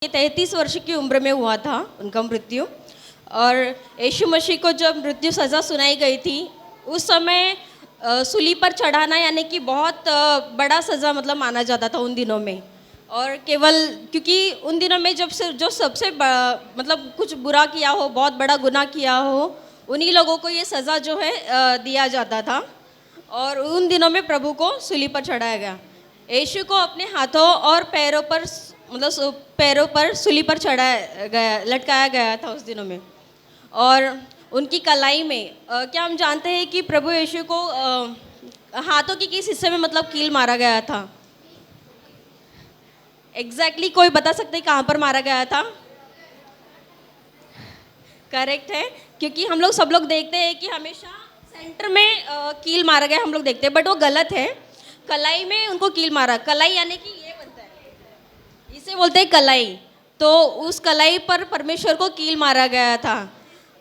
ये 33 वर्ष की उम्र में हुआ था उनका मृत्यु। और यीशु मसीह को जब मृत्यु सज़ा सुनाई गई थी उस समय सूली पर चढ़ाना यानी कि बहुत बड़ा सज़ा मतलब माना जाता था उन दिनों में। और केवल क्योंकि उन दिनों में जब से जो सबसे मतलब कुछ बुरा किया हो, बहुत बड़ा गुनाह किया हो, उन्हीं लोगों को ये सज़ा जो है दिया जाता था। और उन दिनों में प्रभु को सूली पर चढ़ाया गया। यीशु को अपने हाथों और पैरों पर मतलब पैरों पर सूली पर चढ़ाया गया, लटकाया गया था उस दिनों में। और उनकी कलाई में क्या हम जानते हैं कि प्रभु यीशु को हाथों के किस हिस्से में मतलब कील मारा गया था? एग्जैक्टली कोई बता सकते हैं कहाँ पर मारा गया था? करेक्ट है, क्योंकि हम लोग सब लोग देखते हैं कि हमेशा सेंटर में कील मारा गया हम लोग देखते हैं, बट वो गलत है। कलाई में उनको कील मारा। कलाई यानी कि ये बनता है, इसे बोलते हैं कलाई। तो उस कलाई पर परमेश्वर को कील मारा गया था।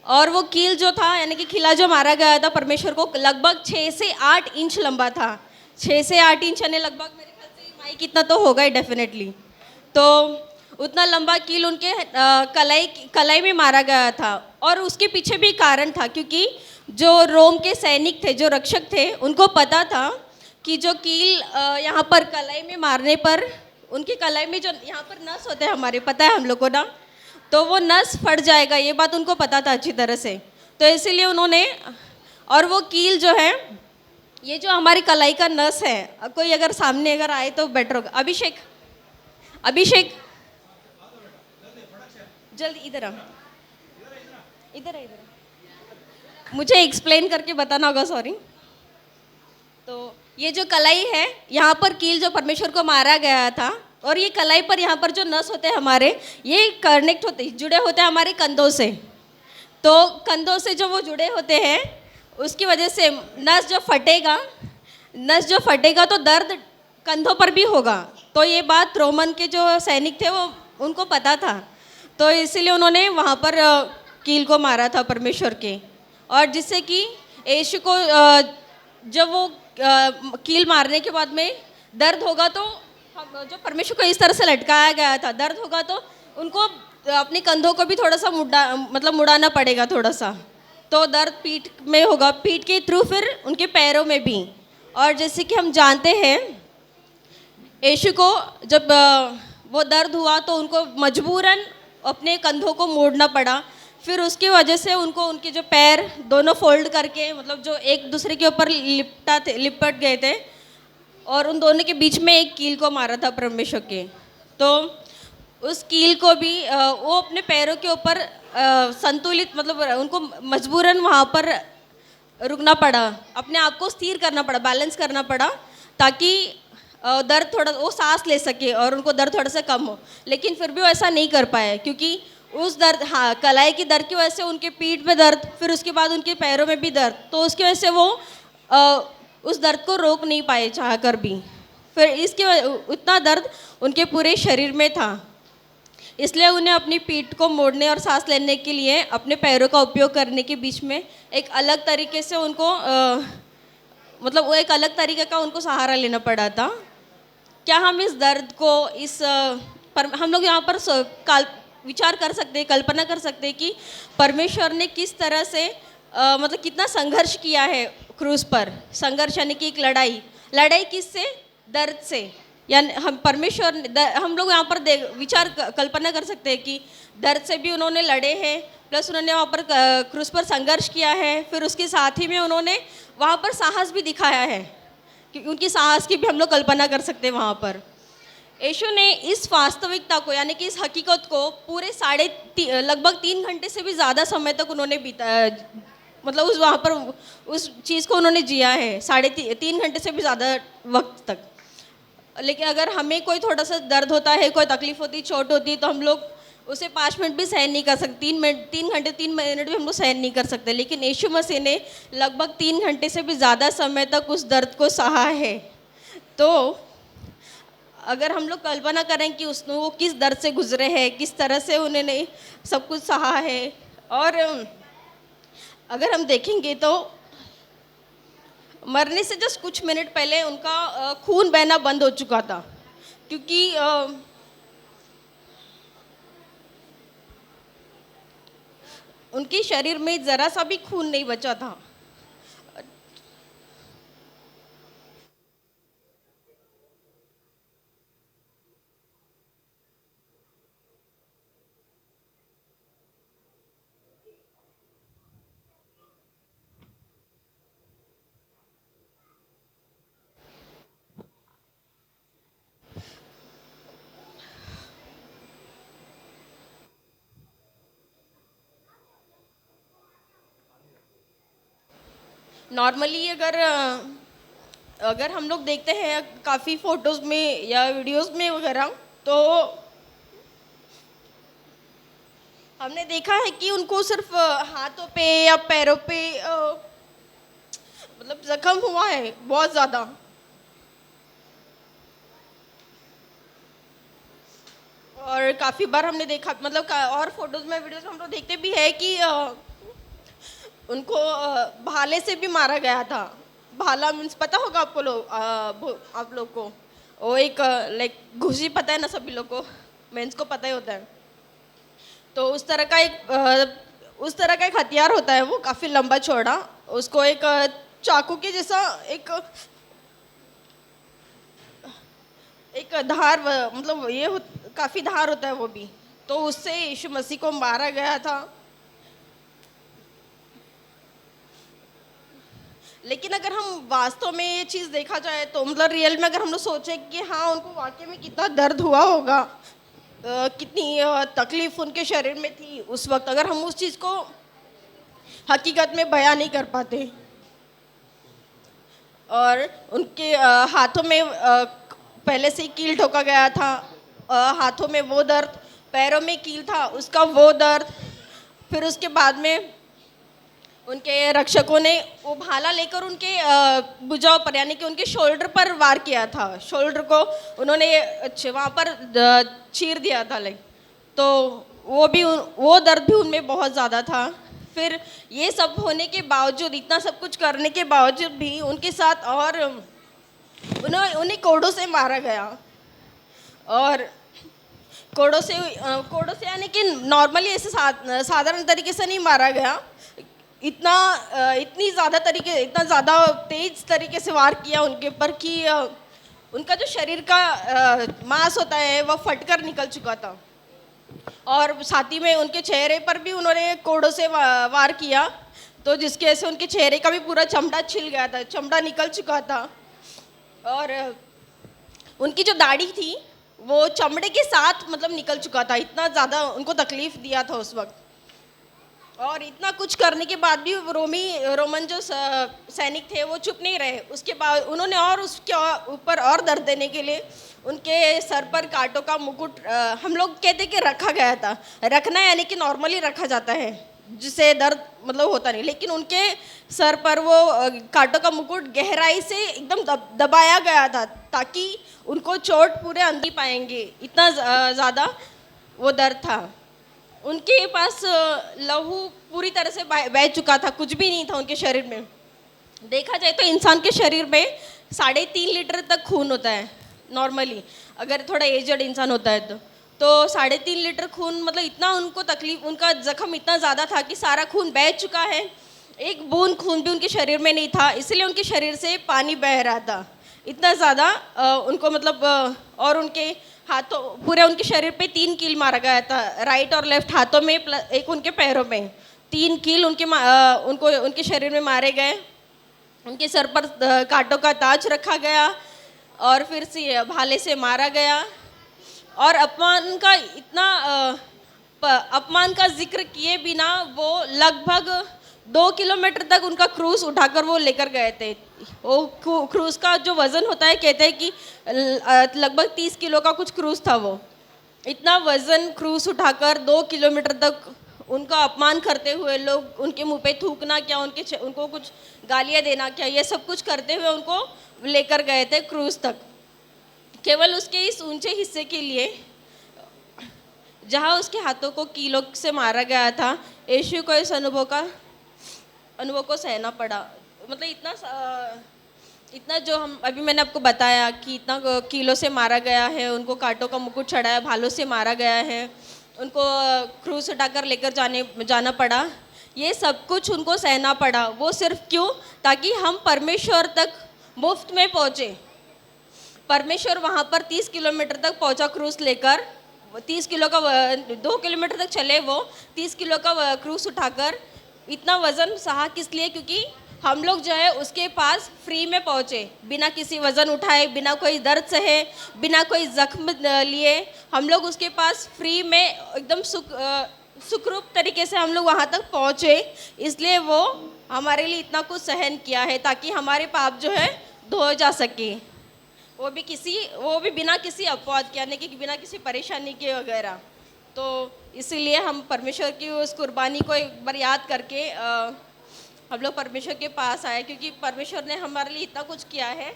और वो कील जो था यानी कि खिला जो मारा गया था परमेश्वर को, लगभग 6 से 8 इंच लंबा था। 6 से 8 इंच यानी लगभग मेरे ख्याल से माइक इतना तो होगा ही डेफिनेटली। तो उतना लंबा कील उनके कलाई में मारा गया था। और उसके पीछे भी कारण था, क्योंकि जो रोम के सैनिक थे, जो रक्षक थे, उनको पता था कि जो कील यहाँ पर कलाई में मारने पर, उनकी कलाई में जो यहाँ पर नस होते हैं हमारे, पता है हम लोग को ना, तो वो नस फट जाएगा, ये बात उनको पता था अच्छी तरह से। तो इसीलिए उन्होंने, और वो कील जो है, ये जो हमारी कलाई का नस है, कोई अगर सामने अगर आए तो बेटर होगा। अभिषेक, अभिषेक जल्दी इधर आ, इधर आ, इधर आ। मुझे एक्सप्लेन करके बताना होगा, सॉरी। तो ये जो कलाई है, यहाँ पर कील जो परमेश्वर को मारा गया था, और ये कलाई पर यहाँ पर जो नस होते हैं हमारे, ये कनेक्ट होते, जुड़े होते हैं हमारे कंधों से। तो कंधों से जो वो जुड़े होते हैं, उसकी वजह से नस जो फटेगा, नस जो फटेगा तो दर्द कंधों पर भी होगा। तो ये बात रोमन के जो सैनिक थे वो उनको पता था। तो इसीलिए उन्होंने वहाँ पर कील को मारा था परमेश्वर के। और जिससे कि यीशु को जब वो कील मारने के बाद में दर्द होगा, तो जो परमेश्वर को इस तरह से लटकाया गया था, दर्द होगा तो उनको अपने कंधों को भी थोड़ा सा मुड़ाना पड़ेगा थोड़ा सा। तो दर्द पीठ में होगा, पीठ के थ्रू फिर उनके पैरों में भी। और जैसे कि हम जानते हैं, यीशु को जब वो दर्द हुआ तो उनको मजबूरन अपने कंधों को मोड़ना पड़ा। फिर उसकी वजह से उनको उनके जो पैर दोनों फोल्ड करके, मतलब जो एक दूसरे के ऊपर लिपट गए थे, और उन दोनों के बीच में एक कील को मारा था परमेश्वर के। तो उस कील को भी वो अपने पैरों के ऊपर संतुलित, मतलब उनको मजबूरन वहाँ पर रुकना पड़ा, अपने आप को स्थिर करना पड़ा, बैलेंस करना पड़ा, ताकि दर्द थोड़ा, वो सांस ले सके और उनको दर्द थोड़ा सा कम हो। लेकिन फिर भी वो ऐसा नहीं कर पाए, क्योंकि उस दर्द, हाँ, कलाई की दर्द की वजह से उनके पीठ में दर्द, फिर उसके बाद उनके पैरों में भी दर्द, तो उसकी वजह से वो उस दर्द को रोक नहीं पाए चाह कर भी। फिर इसके उतना दर्द उनके पूरे शरीर में था, इसलिए उन्हें अपनी पीठ को मोड़ने और सांस लेने के लिए अपने पैरों का उपयोग करने के बीच में एक अलग तरीके से उनको मतलब वो एक अलग तरीके का उनको सहारा लेना पड़ा था। क्या हम इस दर्द को, हम लोग यहाँ पर विचार कर सकते हैं, कल्पना कर सकते हैं कि परमेश्वर ने किस तरह से मतलब कितना संघर्ष किया है क्रूस पर। संघर्ष यानी कि एक लड़ाई किससे? दर्द से। यानी हम लोग यहाँ पर कल्पना कर सकते हैं कि दर्द से भी उन्होंने लड़े हैं, प्लस उन्होंने वहाँ पर क्रूस पर संघर्ष किया है। फिर उसके साथ ही में उन्होंने वहाँ पर साहस भी दिखाया है, कि उनकी साहस की भी हम लोग कल्पना कर सकते हैं वहाँ पर। यीशु ने इस वास्तविकता को, यानी कि इस हकीकत को पूरे लगभग 3 घंटे से भी ज़्यादा समय तक उन्होंने मतलब वहाँ पर उस चीज़ को उन्होंने जिया है, 3.5 घंटे से भी ज़्यादा वक्त तक। लेकिन अगर हमें कोई थोड़ा सा दर्द होता है, कोई तकलीफ होती, चोट होती, तो हम लोग उसे 5 मिनट भी सहन नहीं कर सकते, 3 घंटे 3 मिनट भी हम लोग सहन नहीं कर सकते। लेकिन यीशु मसीह ने लगभग 3 घंटे से भी ज़्यादा समय तक उस दर्द को सहा है। तो अगर हम लोग कल्पना करें कि वो किस दर्द से गुजरे हैं, किस तरह से उन्होंने सब कुछ सहा है। और अगर हम देखेंगे तो मरने से जस्ट कुछ मिनट पहले उनका खून बहना बंद हो चुका था, क्योंकि उनके शरीर में ज़रा सा भी खून नहीं बचा था। नॉर्मली अगर हम लोग देखते हैं काफ़ी फोटोज़ में या वीडियोज़ में वगैरह, तो हमने देखा है कि उनको सिर्फ हाथों पे या पैरों पे मतलब जख्म हुआ है बहुत ज़्यादा। और काफ़ी बार हमने देखा, मतलब और फोटोज़ में वीडियोज़ में हम लोग देखते भी है कि उनको भाले से भी मारा गया था। भाला मीन्स पता होगा आपको आप लोग को, वो एक लाइक घुसी, पता है ना सभी लोग को, मेंस को पता ही होता है। तो उस तरह का एक हथियार होता है, वो काफ़ी लंबा चौड़ा, उसको एक चाकू के जैसा एक एक धार मतलब काफ़ी धार होता है वो भी, तो उससे यीशु मसीह को मारा गया था। लेकिन अगर हम वास्तव में ये चीज़ देखा जाए तो मतलब रियल में अगर हम लोग सोचें कि हाँ उनको वाकई में कितना दर्द हुआ होगा, कितनी तकलीफ उनके शरीर में थी उस वक्त, अगर हम उस चीज़ को हकीकत में बयां नहीं कर पाते। और उनके हाथों में पहले से ही कील ठोका गया था, हाथों में वो दर्द, पैरों में कील था उसका वो दर्द। फिर उसके बाद में उनके रक्षकों ने वो भाला लेकर उनके भुजाओं पर यानी कि उनके शोल्डर पर वार किया था, शोल्डर को उन्होंने वहाँ पर चीर दिया था लाइक। तो वो दर्द भी उनमें बहुत ज़्यादा था। फिर ये सब होने के बावजूद, इतना सब कुछ करने के बावजूद भी उनके साथ और उन्हें कोड़ों से मारा गया। और कोड़ों से यानी कि नॉर्मली ऐसे साधारण तरीके से नहीं मारा गया, इतना ज़्यादा तेज तरीके से वार किया उनके ऊपर कि उनका जो शरीर का मांस होता है वह फटकर निकल चुका था। और साथ ही में उनके चेहरे पर भी उन्होंने कोड़ों से वार किया, तो जिसकी वजह से उनके चेहरे का भी पूरा चमड़ा छिल गया था, चमड़ा निकल चुका था। और उनकी जो दाढ़ी थी वो चमड़े के साथ मतलब निकल चुका था, इतना ज़्यादा उनको तकलीफ़ दिया था उस वक्त। और इतना कुछ करने के बाद भी रोमन जो सैनिक थे वो चुप नहीं रहे। उसके बाद उन्होंने और उसके ऊपर और दर्द देने के लिए उनके सर पर कांटों का मुकुट, हम लोग कहते कि रखा गया था, रखना यानी कि नॉर्मली रखा जाता है जिससे दर्द मतलब होता नहीं, लेकिन उनके सर पर वो कांटों का मुकुट गहराई से एकदम दबाया गया था ताकि उनको चोट पूरे अंदर पाएंगे, इतना ज़्यादा वो दर्द था। उनके पास लहू पूरी तरह से बह चुका था, कुछ भी नहीं था उनके शरीर में। देखा जाए तो इंसान के शरीर में 3.5 लीटर तक खून होता है नॉर्मली, अगर थोड़ा एजड इंसान होता है तो 3.5 लीटर खून, मतलब इतना उनको तकलीफ, उनका जख्म इतना ज़्यादा था कि सारा खून बह चुका है, एक बूंद खून भी उनके शरीर में नहीं था, इसलिए उनके शरीर से पानी बह रहा था, इतना ज़्यादा उनको मतलब। और उनके हाथों, पूरे उनके शरीर पे 3 कील मारा गया था, राइट और लेफ्ट हाथों में, एक उनके पैरों में 3 कील उनको उनके शरीर में मारे गए। उनके सर पर कांटों का ताज रखा गया और फिर से भाले से मारा गया। और अपमान का जिक्र किए बिना वो लगभग 2 किलोमीटर तक उनका क्रूज उठाकर वो लेकर गए थे। वो क्रूज का जो वज़न होता है, कहते हैं कि लगभग 30 किलो का कुछ क्रूज था। वो इतना वज़न क्रूज उठाकर 2 किलोमीटर तक उनका अपमान करते हुए, लोग उनके मुंह पे थूकना क्या, उनको कुछ गालियाँ देना क्या, ये सब कुछ करते हुए उनको लेकर गए थे क्रूज तक, केवल उसके इस ऊंचे हिस्से के लिए जहाँ उसके हाथों को कीलों से मारा गया था। यीशु को इस अनुभव को सहना पड़ा। मतलब इतना जो हम अभी मैंने आपको बताया कि इतना कीलों से मारा गया है, उनको कांटों का मुकुट चढ़ाया, भालों से मारा गया है, उनको क्रूज उठाकर लेकर जाना पड़ा, ये सब कुछ उनको सहना पड़ा। वो सिर्फ क्यों? ताकि हम परमेश्वर तक मुफ्त में पहुँचे। परमेश्वर वहाँ पर 30 किलोमीटर तक पहुँचा क्रूज लेकर, 30 किलो का 2 किलोमीटर तक चले वो 30 किलो का क्रूज उठाकर। इतना वज़न सहा किस लिए? क्योंकि हम लोग जो है उसके पास फ्री में पहुँचे, बिना किसी वज़न उठाए, बिना कोई दर्द सहे, बिना कोई ज़ख्म लिए हम लोग उसके पास फ्री में एकदम सुखरूप तरीके से हम लोग वहाँ तक पहुँचे। इसलिए वो हमारे लिए इतना कुछ सहन किया है ताकि हमारे पाप जो है धो जा सके, वो भी बिना किसी अपवाद के, यानी कि बिना किसी परेशानी के वगैरह। तो इसीलिए हम परमेश्वर की उस कुर्बानी को एक बार याद करके हम लोग परमेश्वर के पास आए, क्योंकि परमेश्वर ने हमारे लिए इतना कुछ किया है।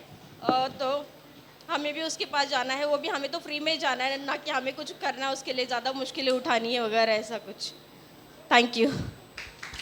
तो हमें भी उसके पास जाना है। वो भी हमें तो फ्री में जाना है, ना कि हमें कुछ करना है उसके लिए ज़्यादा मुश्किलें उठानी है वगैरह ऐसा कुछ। Thank you.